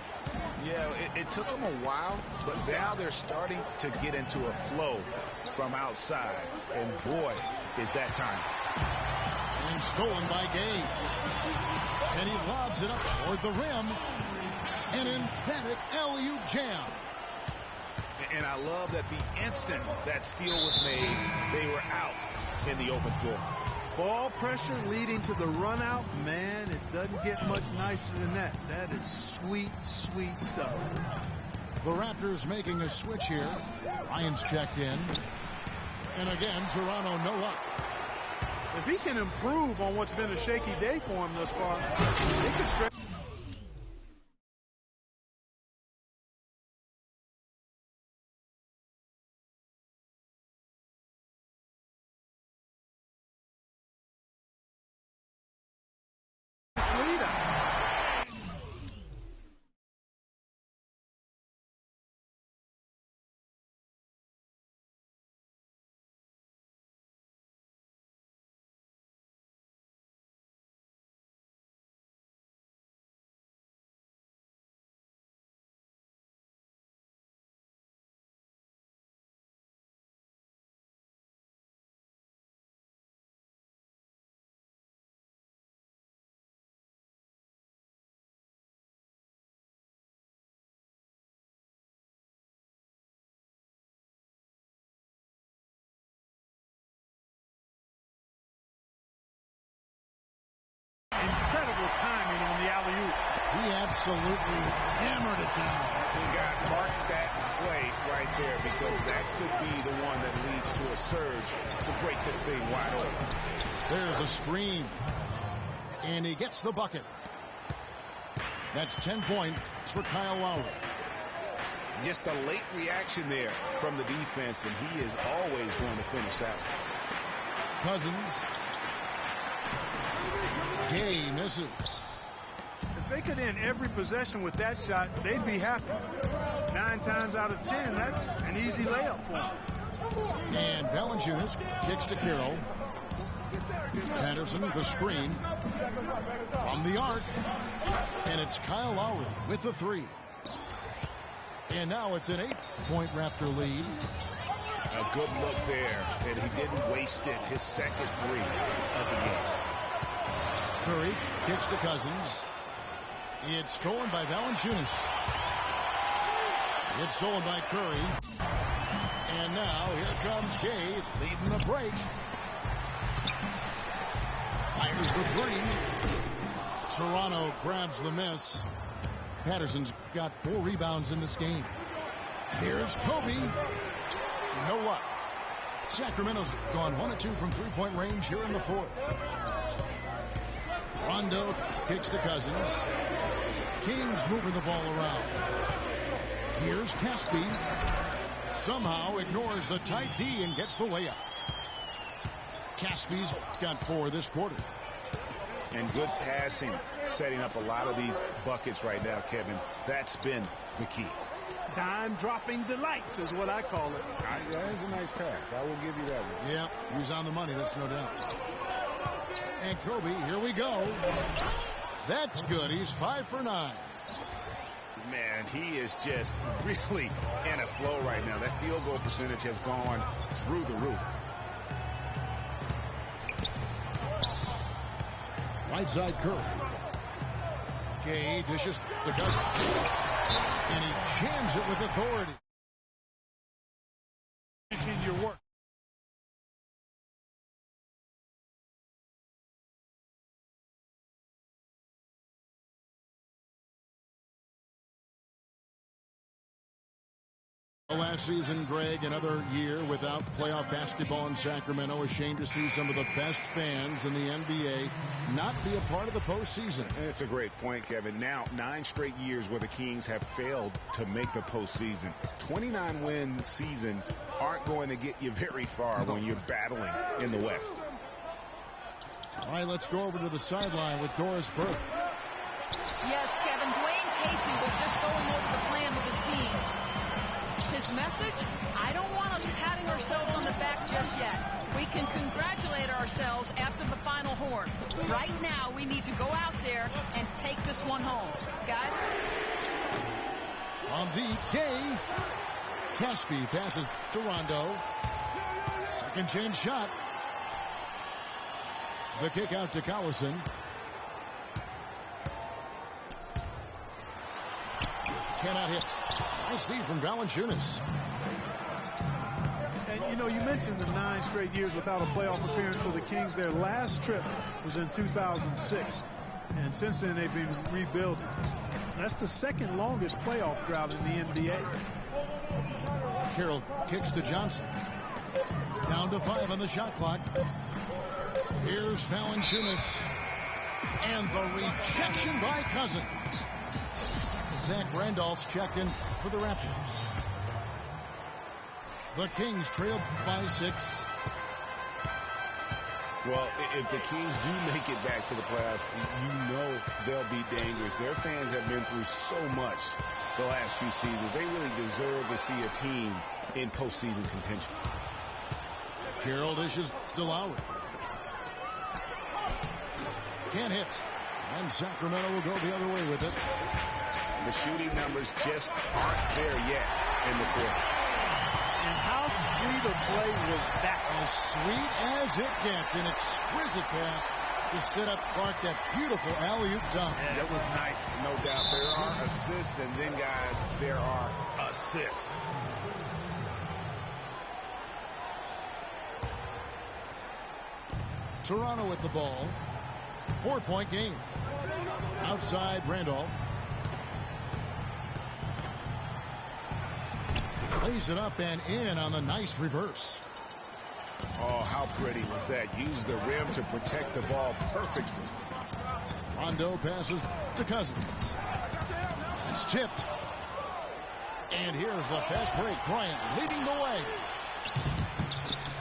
Yeah, it took them a while, but now they're starting to get into a flow from outside. And boy, is that time. And stolen by Gay. And he lobs it up toward the rim. An emphatic alley-oop jam. And I love that the instant that steal was made, they were out in the open floor. Ball pressure leading to the run out. Man, it doesn't get much nicer than that. That is sweet, sweet stuff. The Raptors making a switch here. Ryan's checked in. And again, Toronto no up. If he can improve on what's been a shaky day for him thus far, he could stretch. Incredible timing on the alley-oop. He absolutely hammered it down. And guys, mark that play right there because that could be the one that leads to a surge to break this thing wide open. There's a screen. And he gets the bucket. That's 10 points for Kyle Lowry. Just a late reaction there from the defense, and he is always going to finish out. Cousins. Gay misses. If they could end every possession with that shot, they'd be happy. 9 times out of 10, that's an easy layup for them. And Jabsioust kicks to Carroll. Patterson, the screen. From the arc. And it's Kyle Lowry with the 3. And now it's an 8-point Raptor lead. A good look there, and he didn't waste it. His second 3 of the game. Curry kicks to Cousins. It's stolen by Valanciunas. It's stolen by Curry. And now here comes Gay leading the break. Fires the three. Toronto grabs the miss. Patterson's got 4 rebounds in this game. Here's Kobe. No luck. Sacramento's gone 1 of 2 from three-point range here in the fourth. Rondo kicks to Cousins. Kings moving the ball around. Here's Caspi. Somehow ignores the tight D and gets the layup. Caspi's got 4 this quarter. And good passing, setting up a lot of these buckets right now, Kevin. That's been the key. Dime dropping delights is what I call it. That's a nice pass. I will give you that one. Yeah, he's on the money, that's no doubt. And Kobe, here we go. That's good. He's 5 for 9. Man, he is just really in a flow right now. That field goal percentage has gone through the roof. Right side Curry. Gay dishes to Cousins. And he jams it with authority. Finishing your work. Last season, Greg, another year without playoff basketball in Sacramento. A shame to see some of the best fans in the NBA not be a part of the postseason. That's a great point, Kevin. Now, 9 straight years where the Kings have failed to make the postseason. 29-win seasons aren't going to get you very far when you're battling in the West. All right, let's go over to the sideline with Doris Burke. Yes, Kevin, Dwayne Casey was just going over the plan with his team. His message, I don't want us patting ourselves on the back just yet. We can congratulate ourselves after the final horn. Right now, we need to go out there and take this one home. Guys? On deep, Gay. Caspi passes to Rondo. Second chance shot. The kick out to Collison. Cannot hit. Nice feed from Valanciunas. And, you know, you mentioned the 9 straight years without a playoff appearance for the Kings. Their last trip was in 2006. And since then, they've been rebuilding. That's the second longest playoff drought in the NBA. Carroll kicks to Johnson. Down to 5 on the shot clock. Here's Valanciunas. And the rejection by Cousins. Zach Randolph's checked in for the Raptors. The Kings trailed by 6. Well, if the Kings do make it back to the playoffs, you know they'll be dangerous. Their fans have been through so much the last few seasons. They really deserve to see a team in postseason contention. Carroll dishes to Lowry. Can't hit. And Sacramento will go the other way with it. The shooting numbers just aren't there yet in the quarter. And how sweet a play was that? As sweet as it gets. An exquisite pass to set up Clark that beautiful alley-oop dunk. Yeah, that was nice. No doubt. There are assists, and then, guys, there are assists. Toronto with the ball. 4-point game. Outside Randolph. Lays it up and in on the nice reverse. Oh, how pretty was that? Used the rim to protect the ball perfectly. Rondo passes to Cousins. It's tipped. And here's the fast break. Bryant leading the way.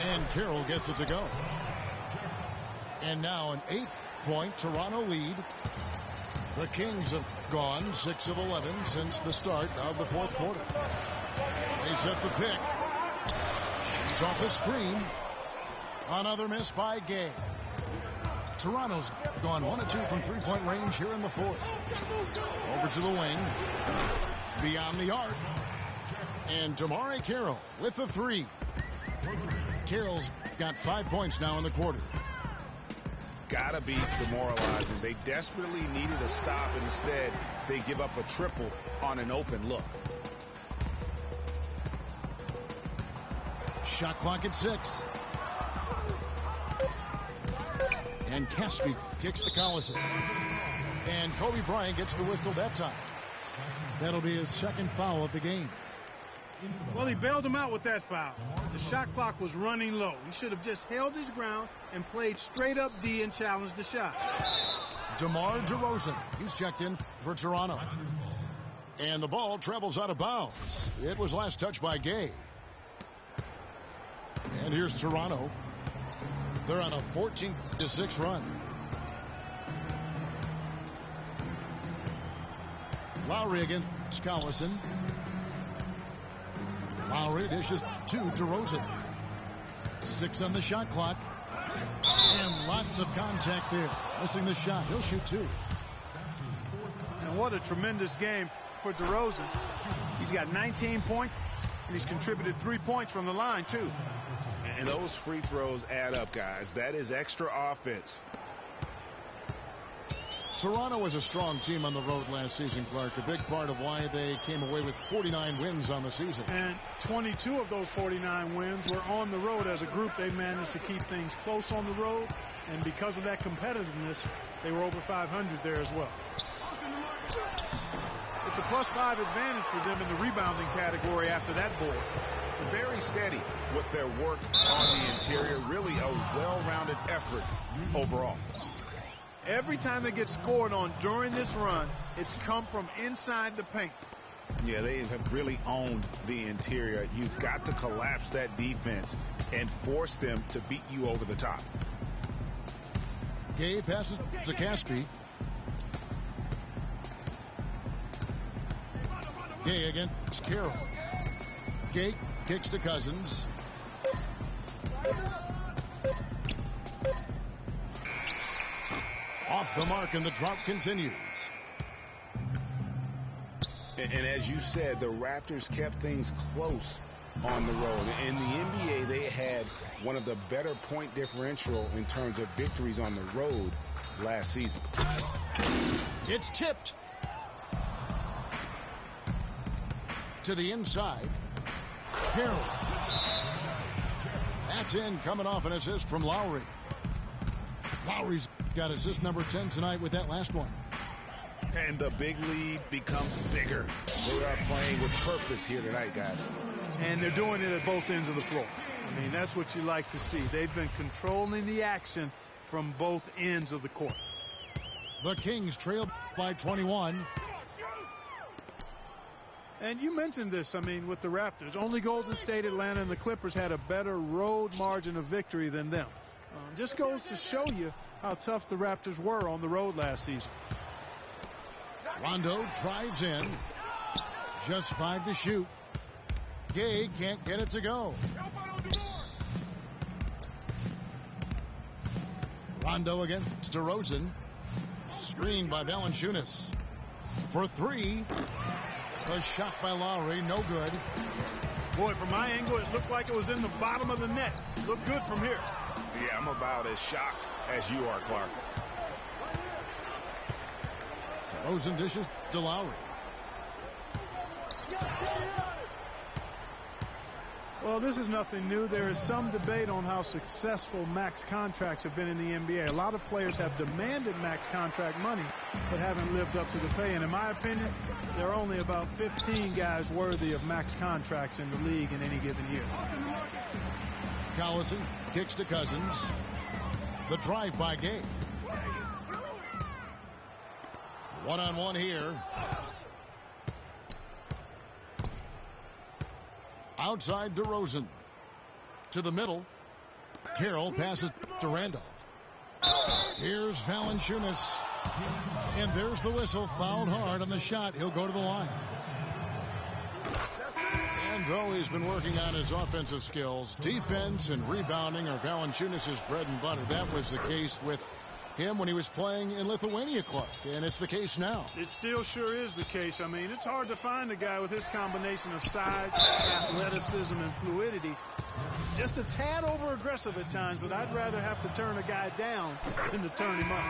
And Carroll gets it to go. And now an 8-point Toronto lead. The Kings have gone 6 of 11 since the start of the fourth quarter. They set the pick. She's off the screen. Another miss by Gay. Toronto's gone 1 of 2 from three-point range here in the fourth. Over to the wing. Beyond the arc. And Damari Carroll with the 3. Carroll's got 5 points now in the quarter. got to be demoralizing. They desperately needed a stop, and instead they give up a triple on an open look. Shot clock at 6. And Caspi kicks to Collison. And Kobe Bryant gets the whistle that time. That'll be his second foul of the game. Well, he bailed him out with that foul. The shot clock was running low. He should have just held his ground and played straight up D and challenged the shot. DeMar DeRozan. He's checked in for Toronto. And the ball travels out of bounds. It was last touched by Gay. And here's Toronto. They're on a 14-6 run. Lowry against Collison. Lowry dishes to DeRozan. 6 on the shot clock. And lots of contact there. Missing the shot. He'll shoot 2. And what a tremendous game for DeRozan. He's got 19 points, and he's contributed 3 points from the line, too. And those free throws add up, guys. That is extra offense. Toronto was a strong team on the road last season, Clark. A big part of why they came away with 49 wins on the season. And 22 of those 49 wins were on the road. As a group, they managed to keep things close on the road. And because of that competitiveness, they were over 500 there as well. It's a +5 advantage for them in the rebounding category after that board. Very steady with their work on the interior. Really a well-rounded effort overall. Every time they get scored on during this run, it's come from inside the paint. Yeah, they have really owned the interior. You've got to collapse that defense and force them to beat you over the top. Gay passes to Caspi. Gay against Carroll. Gay kicks to Cousins. Off the mark, and the drought continues. And as you said, the Raptors kept things close on the road. In the NBA, they had one of the better point differential in terms of victories on the road last season. It's tipped to the inside. Carroll. That's in, coming off an assist from Lowry. Lowry's got assist number 10 tonight with that last one. And the big lead becomes bigger. They are playing with purpose here tonight, guys. And they're doing it at both ends of the floor. I mean, that's what you like to see. They've been controlling the action from both ends of the court. The Kings trail by 21. And you mentioned this, I mean, with the Raptors. Only Golden State, Atlanta, and the Clippers had a better road margin of victory than them. Just goes to show you how tough the Raptors were on the road last season. Rondo drives in. Just 5 to shoot. Gay can't get it to go. Rondo against DeRozan. Screened by Valanciunas. For 3. A shot by Lowry, no good. Boy, from my angle, it looked like it was in the bottom of the net. Looked good from here. Yeah, I'm about as shocked as you are, Clark. DeRozan dishes to Lowry. Well, this is nothing new. There is some debate on how successful max contracts have been in the NBA. A lot of players have demanded max contract money, but haven't lived up to the pay. And in my opinion, there are only about 15 guys worthy of max contracts in the league in any given year. Collison kicks to Cousins. The drive by Gay. One-on-one here. Outside DeRozan. To the middle. Carroll passes to Randolph. Here's Valanciunas. And there's the whistle. Fouled hard on the shot. He'll go to the line. And though he's been working on his offensive skills, defense and rebounding are Valanciunas' bread and butter. That was the case with him when he was playing in Lithuania, Clark, and it's the case now. It still sure is the case. I mean, it's hard to find a guy with his combination of size, athleticism, and fluidity Just a tad over aggressive at times, but I'd rather have to turn a guy down than to turn him up.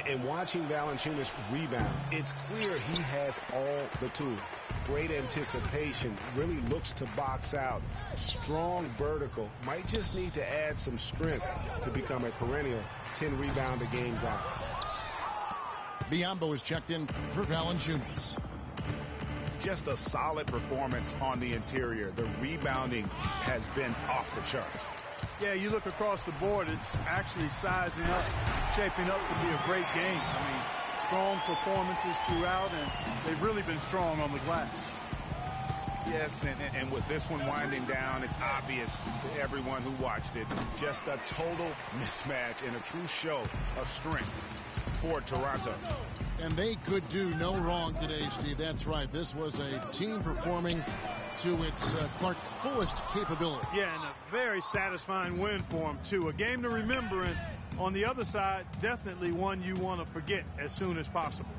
And watching Valanciunas rebound, it's clear he has all the tools. Great anticipation, really looks to box out. Strong vertical, might just need to add some strength to become a perennial 10-rebound-a-game guy. Biyombo is checked in for Valanciunas. Just a solid performance on the interior. The rebounding has been off the charts. Yeah, you look across the board, it's actually sizing up, shaping up to be a great game. I mean, strong performances throughout, and they've really been strong on the glass. Yes, and with this one winding down, it's obvious to everyone who watched it. Just a total mismatch and a true show of strength for Toronto. And they could do no wrong today, Steve. That's right. This was a team performing to its Clark fullest capability. Yeah, and a very satisfying win for them, too. A game to remember, and on the other side, definitely one you want to forget as soon as possible.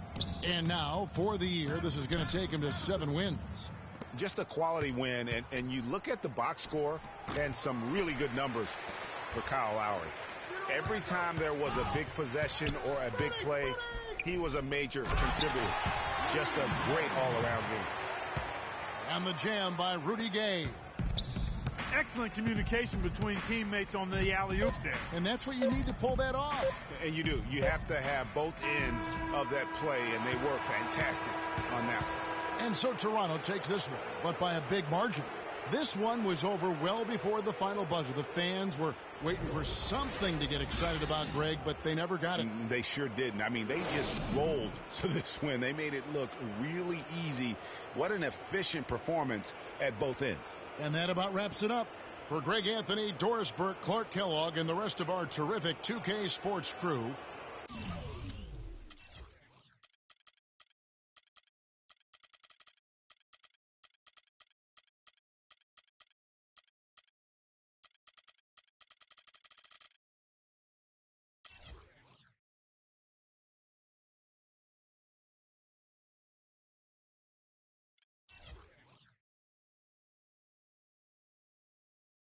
And now, for the year, this is going to take him to 7 wins. Just a quality win, and you look at the box score and some really good numbers for Kyle Lowry. Every time there was a big possession or a big play, he was a major contributor. Just a great all-around game. And the jam by Rudy Gay. Excellent communication between teammates on the alley-oop there. And that's what you need to pull that off. And you do. You have to have both ends of that play, and they were fantastic on that one. And so Toronto takes this one, but by a big margin. This one was over well before the final buzzer. The fans were waiting for something to get excited about, Greg, but they never got it. They sure didn't. I mean, they just rolled to this win. They made it look really easy. What an efficient performance at both ends. And that about wraps it up. For Greg Anthony, Doris Burke, Clark Kellogg, and the rest of our terrific 2K Sports crew,